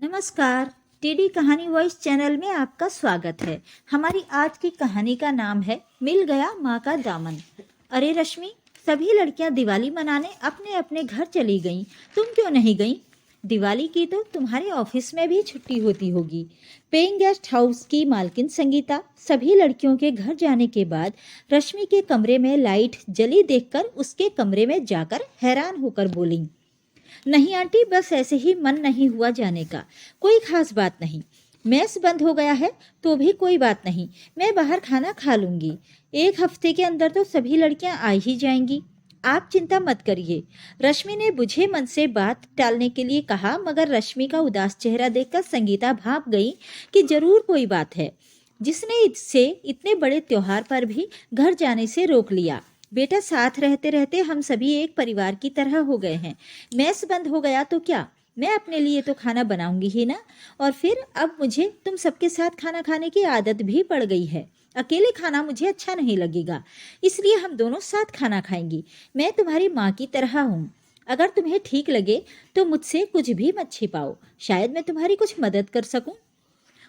नमस्कार। टीडी कहानी voice channel में आपका स्वागत है। हमारी आज की कहानी का नाम है मिल गया माँ का दामन। अरे रश्मि, सभी लड़कियां दिवाली मनाने अपने अपने घर चली गईं, तुम क्यों नहीं गईं? दिवाली की तो तुम्हारे ऑफिस में भी छुट्टी होती होगी। पेइंग गेस्ट हाउस की मालकिन संगीता सभी लड़कियों के घर जाने के बाद रश्मि के कमरे में लाइट जली देखकर उसके कमरे में जाकर हैरान होकर बोली, नहीं आंटी, बस ऐसे ही मन नहीं हुआ जाने का, कोई खास बात नहीं। मेस बंद हो गया है तो भी कोई बात नहीं, मैं बाहर खाना खा लूंगी। एक हफ्ते के अंदर तो सभी लड़कियां आ ही जाएंगी, आप चिंता मत करिए। रश्मि ने बुझे मन से बात टालने के लिए कहा, मगर रश्मि का उदास चेहरा देखकर संगीता भाप गई कि जरूर कोई बात है जिसने इससे इतने बड़े त्योहार पर भी घर जाने से रोक लिया। बेटा, साथ रहते रहते हम सभी एक परिवार की तरह हो गए हैं। मेस बंद हो गया तो क्या, मैं अपने लिए तो खाना बनाऊंगी ही ना। और फिर अब मुझे तुम सबके साथ खाना खाने की आदत भी पड़ गई है। अकेले खाना मुझे अच्छा नहीं लगेगा, इसलिए हम दोनों साथ खाना खाएंगी। मैं तुम्हारी माँ की तरह हूँ। अगर तुम्हें ठीक लगे तो मुझसे कुछ भी मत छिपाओ, शायद मैं तुम्हारी कुछ मदद कर सकूं।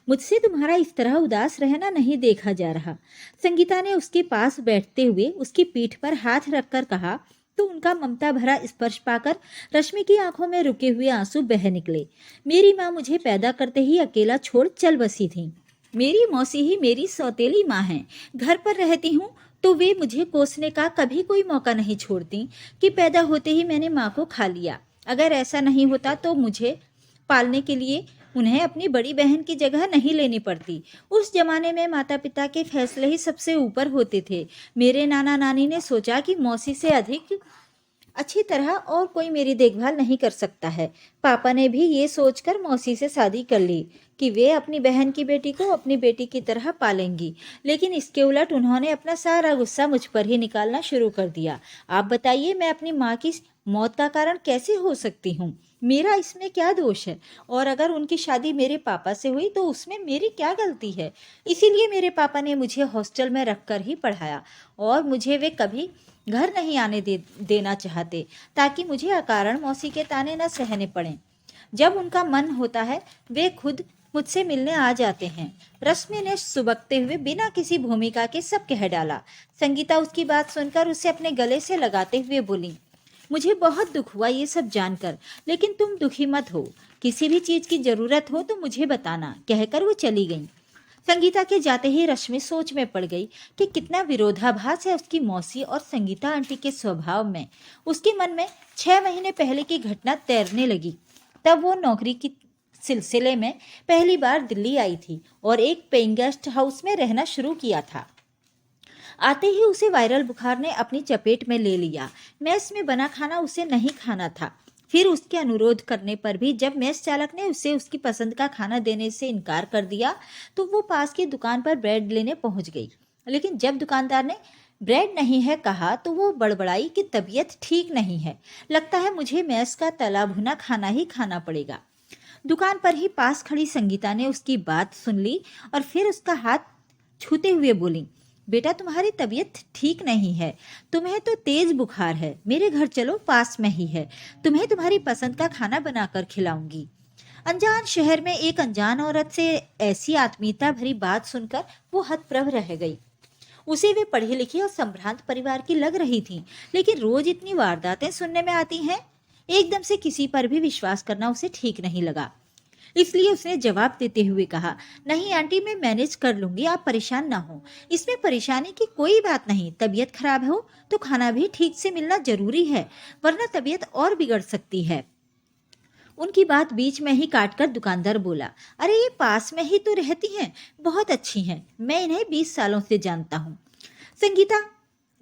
मुझसे तुम्हारा इस तरह उदास रहना नहीं देखा जा रहा। संगीता ने उसके पास बैठते हुए उसकी पीठ पर हाथ रखकर कहा, तो उनका ममता भरा स्पर्श पाकर रश्मि की आंखों में रुके हुए आंसू बह निकले। मेरी माँ मुझे पैदा करते ही अकेला छोड़ चल बसी थी। मेरी मौसी ही मेरी सौतेली माँ है। घर पर रहती हूँ तो वे मुझे कोसने का कभी कोई मौका नहीं छोड़ती कि पैदा होते ही मैंने माँ को खा लिया। अगर ऐसा नहीं होता तो मुझे पालने के लिए उन्हें अपनी बड़ी बहन की जगह नहीं लेनी पड़ती। उस जमाने में माता पिता के फैसले ही सबसे ऊपर होते थे। मेरे नाना नानी ने सोचा कि मौसी से अधिक अच्छी तरह और कोई मेरी देखभाल नहीं कर सकता है। पापा ने भी ये सोचकर मौसी से शादी कर ली कि वे अपनी बहन की बेटी को अपनी बेटी की तरह पालेंगी, लेकिन इसके उलट उन्होंने अपना सारा गुस्सा मुझ पर ही निकालना शुरू कर दिया। आप बताइए, मैं अपनी माँ की मौत का कारण कैसे हो सकती हूँ? मेरा इसमें क्या दोष है? और अगर उनकी शादी मेरे पापा से हुई तो उसमें मेरी क्या गलती है? इसीलिए मेरे पापा ने मुझे हॉस्टल में रखकर ही पढ़ाया और मुझे वे कभी घर नहीं आने देना चाहते, ताकि मुझे अकारण मौसी के ताने न सहने पड़ें। जब उनका मन होता है वे खुद मुझसे मिलने आ जाते हैं। रश्मि ने सुबकते हुए बिना किसी भूमिका के सब कह डाला। संगीता उसकी बात सुनकर उसे अपने गले से लगाते हुए बोली, मुझे बहुत दुख हुआ ये सब जानकर, लेकिन तुम दुखी मत हो। किसी भी चीज की जरूरत हो तो मुझे बताना, कहकर वो चली गई। संगीता के जाते ही रश्मि सोच में पड़ गई कि कितना विरोधाभास है उसकी मौसी और संगीता आंटी के स्वभाव में। उसके मन में 6 महीने पहले की घटना तैरने लगी। तब वो नौकरी की सिलसिले में पहली बार दिल्ली आई थी और एक पेइंग गेस्ट हाउस में रहना शुरू किया था। आते ही उसे वायरल बुखार ने अपनी चपेट में ले लिया। मेस में बना खाना उसे नहीं खाना था। फिर उसके अनुरोध करने पर भी जब मेस चालक ने उसे उसकी पसंद का खाना देने से इनकार कर दिया तो वो पास की दुकान पर ब्रेड लेने पहुंच गई। लेकिन जब दुकानदार ने ब्रेड नहीं है कहा तो वो बड़बड़ाई कि तबीयत ठीक नहीं है, लगता है मुझे मेस का तला भुना खाना ही खाना पड़ेगा। दुकान पर ही पास खड़ी संगीता ने उसकी बात सुन ली और फिर उसका हाथ छूते हुए बोली, बेटा, तुम्हारी तबीयत ठीक नहीं है, तुम्हें तो तेज बुखार है। मेरे घर चलो, पास में ही है, तुम्हें तुम्हारी पसंद का खाना बनाकर खिलाऊंगी। अनजान शहर में एक अनजान औरत से ऐसी आत्मीयता भरी बात सुनकर वो हतप्रभ रह गई। उसे वे पढ़ी लिखी और संभ्रांत परिवार की लग रही थी, लेकिन रोज इतनी वारदातें सुनने में आती हैं, एकदम से किसी पर भी विश्वास करना उसे ठीक नहीं लगा। इसलिए उसने जवाब देते हुए कहा, नहीं आंटी, मैं मैनेज कर लूंगी, आप परेशान ना हो। इसमें परेशानी की कोई बात नहीं। तबीयत खराब हो तो खाना भी ठीक से मिलना जरूरी है, वरना तबीयत और बिगड़ सकती है। उनकी बात बीच में ही काटकर दुकानदार बोला, अरे ये पास में ही तो रहती हैं, बहुत अच्छी हैं, मैं इन्हें 20 सालों से जानता हूँ। संगीता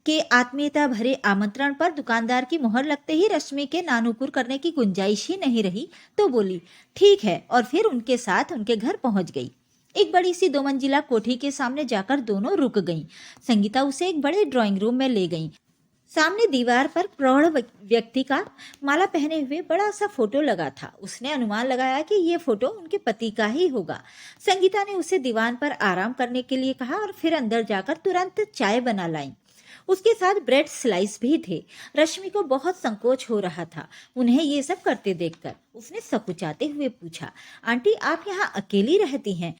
के आत्मीयता भरे आमंत्रण पर दुकानदार की मुहर लगते ही रश्मि के नानुकुर करने की गुंजाइश ही नहीं रही, तो बोली, ठीक है, और फिर उनके साथ उनके घर पहुंच गई। एक बड़ी सी 2 मंजिला कोठी के सामने जाकर दोनों रुक गईं। संगीता उसे एक बड़े ड्राइंग रूम में ले गई। सामने दीवार पर प्रौढ़ व्यक्ति का माला पहने हुए बड़ा सा फोटो लगा था। उसने अनुमान लगाया कि ये फोटो उनके पति का ही होगा। संगीता ने उसे दीवान पर आराम करने के लिए कहा और फिर अंदर जाकर तुरंत चाय बना लाई। उसके साथ ब्रेड स्लाइस भी थे। रश्मि को बहुत संकोच हो रहा था उन्हें ये सब करते देखकर। उसने सकुचाते हुए पूछा, आंटी आप यहाँ अकेली रहती हैं?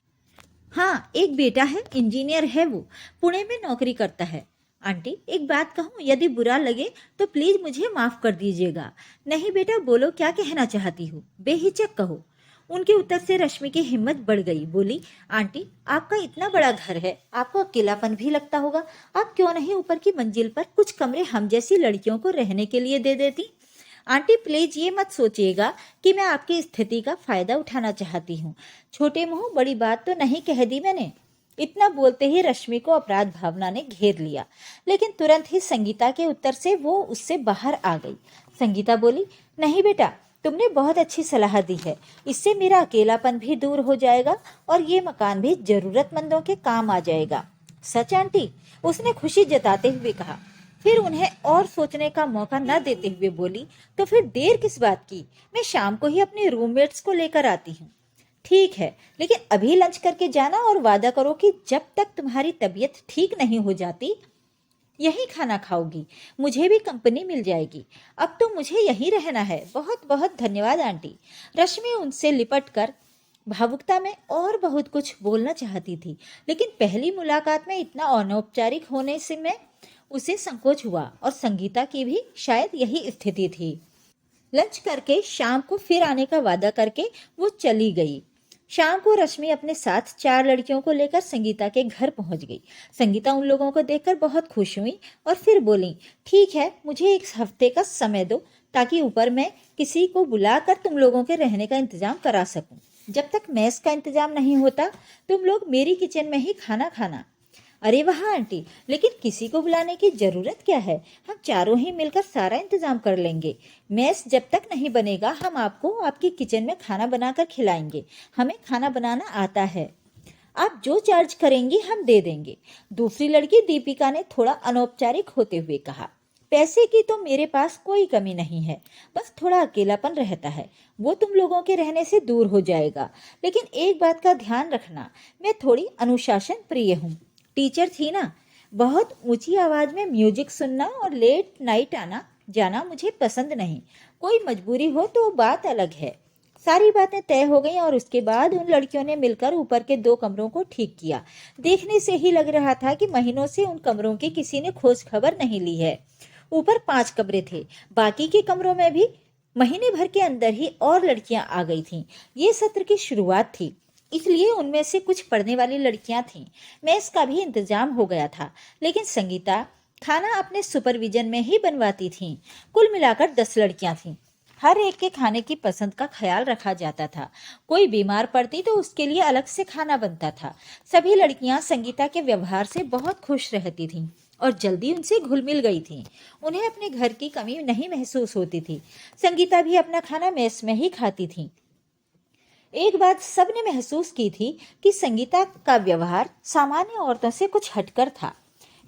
हाँ, एक बेटा है, इंजीनियर है, वो पुणे में नौकरी करता है। आंटी एक बात कहूँ, यदि बुरा लगे तो प्लीज मुझे माफ कर दीजिएगा। नहीं बेटा, बोलो क्या कहना चाहती हो, बेहिचक कहो। उनके उत्तर से रश्मि की हिम्मत बढ़ गई। बोली, आंटी आपका इतना बड़ा घर है, आपको अकेलापन भी लगता होगा। आप क्यों नहीं ऊपर की मंजिल पर कुछ कमरे हम जैसी लड़कियों को रहने के लिए दे देती? आंटी प्लीज ये मत सोचिएगा कि मैं आपकी स्थिति का फायदा उठाना चाहती हूँ। छोटे मुंह बड़ी बात तो नहीं कह दी मैंने। इतना बोलते ही रश्मि को अपराध भावना ने घेर लिया, लेकिन तुरंत ही संगीता के उत्तर से वो उससे बाहर आ गई। संगीता बोली, नहीं बेटा, तुमने बहुत अच्छी सलाह दी है। इससे मेरा अकेलापन भी दूर हो जाएगा और ये मकान भी जरूरतमंदों के काम आ जाएगा। सच आंटी? उसने खुशी जताते हुए कहा। फिर उन्हें और सोचने का मौका न देते हुए बोली, तो फिर देर किस बात की? मैं शाम को ही अपने रूममेट्स को लेकर आती हूँ। ठीक है, लेकिन अभी लंच करके जाना और वादा करो कि जब तक तुम्हारी तबीयत ठीक नहीं हो जाती यही खाना खाओगी। मुझे भी कंपनी मिल जाएगी। अब तो मुझे यहीं रहना है। बहुत बहुत धन्यवाद आंटी। रश्मि उनसे लिपट कर भावुकता में और बहुत कुछ बोलना चाहती थी, लेकिन पहली मुलाकात में इतना अनौपचारिक होने से में उसे संकोच हुआ और संगीता की भी शायद यही स्थिति थी। लंच करके शाम को फिर आने का वादा करके वो चली गई। शाम को रश्मि अपने साथ 4 लड़कियों को लेकर संगीता के घर पहुंच गई। संगीता उन लोगों को देखकर बहुत खुश हुई और फिर बोली, ठीक है, मुझे 1 हफ्ते का समय दो ताकि ऊपर मैं किसी को बुलाकर तुम लोगों के रहने का इंतजाम करा सकूं। जब तक मेस का इंतजाम नहीं होता तुम लोग मेरी किचन में ही खाना खाना। अरे वाह आंटी, लेकिन किसी को बुलाने की जरूरत क्या है? हम चारों ही मिलकर सारा इंतजाम कर लेंगे। मेस जब तक नहीं बनेगा हम आपको आपकी किचन में खाना बनाकर खिलाएंगे। हमें खाना बनाना आता है। आप जो चार्ज करेंगी हम दे देंगे। दूसरी लड़की दीपिका ने थोड़ा अनौपचारिक होते हुए कहा। पैसे की तो मेरे पास कोई कमी नहीं है, बस थोड़ा अकेलापन रहता है, वो तुम लोगों के रहने से दूर हो जाएगा। लेकिन एक बात का ध्यान रखना, मैं थोड़ी अनुशासन प्रिय हूँ। टीचर थी ना, बहुत ऊंची आवाज में म्यूजिक सुनना और लेट नाइट आना जाना मुझे पसंद नहीं। कोई मजबूरी हो तो बात अलग है। सारी बातें तय हो गई और उसके बाद उन लड़कियों ने मिलकर ऊपर के 2 कमरों को ठीक किया। देखने से ही लग रहा था कि महीनों से उन कमरों की किसी ने खोज खबर नहीं ली है। ऊपर 5 कमरे थे, बाकी के कमरों में भी महीने भर के अंदर ही और लड़कियां आ गई थीं। ये सत्र की शुरुआत थी, इसलिए उनमें से कुछ पढ़ने वाली लड़कियां थीं। मेस का भी इंतजाम हो गया था, लेकिन संगीता खाना अपने सुपरविजन में ही बनवाती थीं। कुल मिलाकर 10 लड़कियां थीं। हर एक के खाने की पसंद का ख्याल रखा जाता था। कोई बीमार पड़ती तो उसके लिए अलग से खाना बनता था। सभी लड़कियां संगीता के व्यवहार से बहुत खुश रहती थीं और जल्दी उनसे घुल मिल गई थीं। उन्हें अपने घर की कमी नहीं महसूस होती थी। संगीता भी अपना खाना मेस में ही खाती थी। एक बात सबने महसूस की थी कि संगीता का व्यवहार सामान्य औरतों से कुछ हटकर था।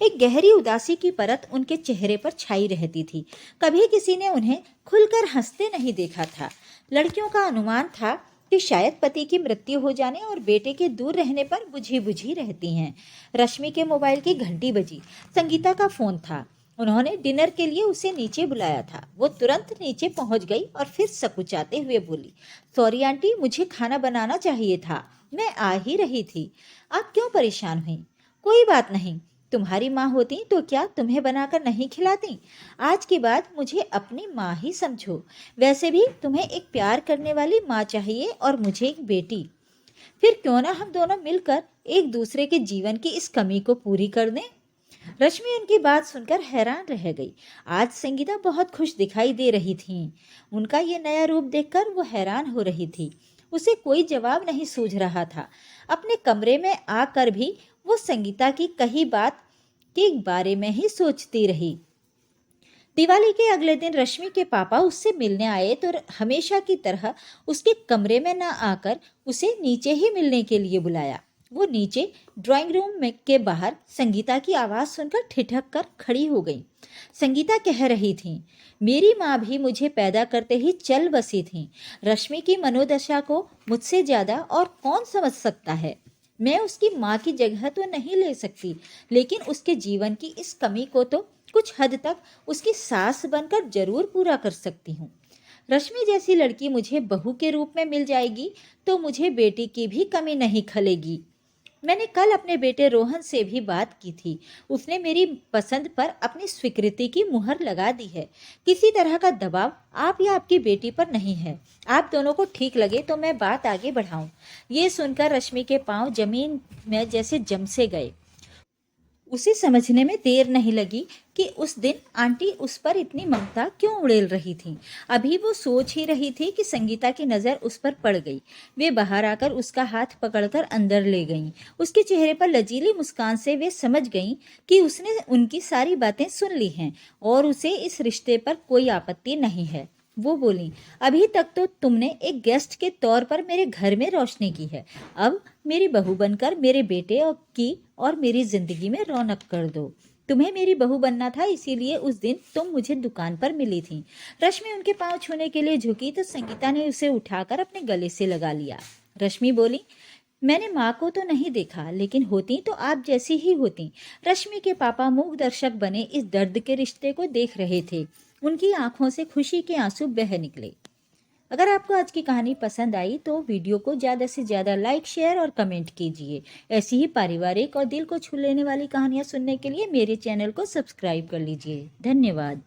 एक गहरी उदासी की परत उनके चेहरे पर छाई रहती थी। कभी किसी ने उन्हें खुलकर हंसते नहीं देखा था। लड़कियों का अनुमान था कि शायद पति की मृत्यु हो जाने और बेटे के दूर रहने पर बुझी बुझी रहती हैं। रश्मि के मोबाइल की घंटी बजी। संगीता का फोन था। उन्होंने डिनर के लिए उसे नीचे बुलाया था। वो तुरंत नीचे पहुंच गई और फिर सकुचाते हुए बोली, सॉरी आंटी, मुझे खाना बनाना चाहिए था, मैं आ ही रही थी। आप क्यों परेशान हुई? कोई बात नहीं, तुम्हारी माँ होती तो क्या तुम्हें बनाकर नहीं खिलाती? आज के बाद मुझे अपनी माँ ही समझो। वैसे भी तुम्हें एक प्यार करने वाली माँ चाहिए और मुझे एक बेटी। फिर क्यों ना हम दोनों मिलकर एक दूसरे के जीवन की इस कमी को पूरी कर दें। रश्मि उनकी बात सुनकर हैरान रह गई। आज संगीता बहुत खुश दिखाई दे रही थी। उनका ये नया रूप देखकर वो हैरान हो रही थी। उसे कोई जवाब नहीं सूझ रहा था। अपने कमरे में आकर भी वो संगीता की कही बात के बारे में ही सोचती रही। दिवाली के अगले दिन रश्मि के पापा उससे मिलने आए तो हमेशा की तरह उसके कमरे में न आकर उसे नीचे ही मिलने के लिए बुलाया। वो नीचे ड्राइंग रूम में के बाहर संगीता की आवाज़ सुनकर ठिठक कर खड़ी हो गई। संगीता कह रही थी, मेरी माँ भी मुझे पैदा करते ही चल बसी थी। रश्मि की मनोदशा को मुझसे ज़्यादा और कौन समझ सकता है। मैं उसकी माँ की जगह तो नहीं ले सकती, लेकिन उसके जीवन की इस कमी को तो कुछ हद तक उसकी सास बनकर जरूर पूरा कर सकती हूँ। रश्मि जैसी लड़की मुझे बहू के रूप में मिल जाएगी तो मुझे बेटी की भी कमी नहीं खलेगी। मैंने कल अपने बेटे रोहन से भी बात की थी। उसने मेरी पसंद पर अपनी स्वीकृति की मुहर लगा दी है। किसी तरह का दबाव आप या आपकी बेटी पर नहीं है। आप दोनों को ठीक लगे तो मैं बात आगे बढ़ाऊं। ये सुनकर रश्मि के पांव जमीन में जैसे जम से गए। उसे समझने में देर नहीं लगी कि उस दिन आंटी उस पर इतनी ममता क्यों उड़ेल रही थी। अभी वो सोच ही रही थी कि संगीता की नज़र उस पर पड़ गई। वे बाहर आकर उसका हाथ पकड़कर अंदर ले गईं। उसके चेहरे पर लजीली मुस्कान से वे समझ गईं कि उसने उनकी सारी बातें सुन ली हैं और उसे इस रिश्ते पर कोई आपत्ति नहीं है। वो बोली, अभी तक तो तुमने एक गेस्ट के तौर पर मेरे घर में रोशनी की है, अब मेरी बहू बनकर मेरे बेटे और मेरी जिंदगी में रौनक कर दो। तुम्हें मेरी बहू बनना था, इसीलिए उस दिन तुम मुझे दुकान पर मिली थी। रश्मि उनके पांव छूने के लिए झुकी तो संगीता ने उसे उठाकर अपने गले से लगा लिया। रश्मि बोली, मैंने माँ को तो नहीं देखा, लेकिन होती तो आप जैसी ही होती। रश्मि के पापा मूक दर्शक बने इस दर्द के रिश्ते को देख रहे थे। उनकी आंखों से खुशी के आंसू बह निकले। अगर आपको आज की कहानी पसंद आई तो वीडियो को ज़्यादा से ज़्यादा लाइक, शेयर और कमेंट कीजिए। ऐसी ही पारिवारिक और दिल को छू लेने वाली कहानियाँ सुनने के लिए मेरे चैनल को सब्सक्राइब कर लीजिए। धन्यवाद।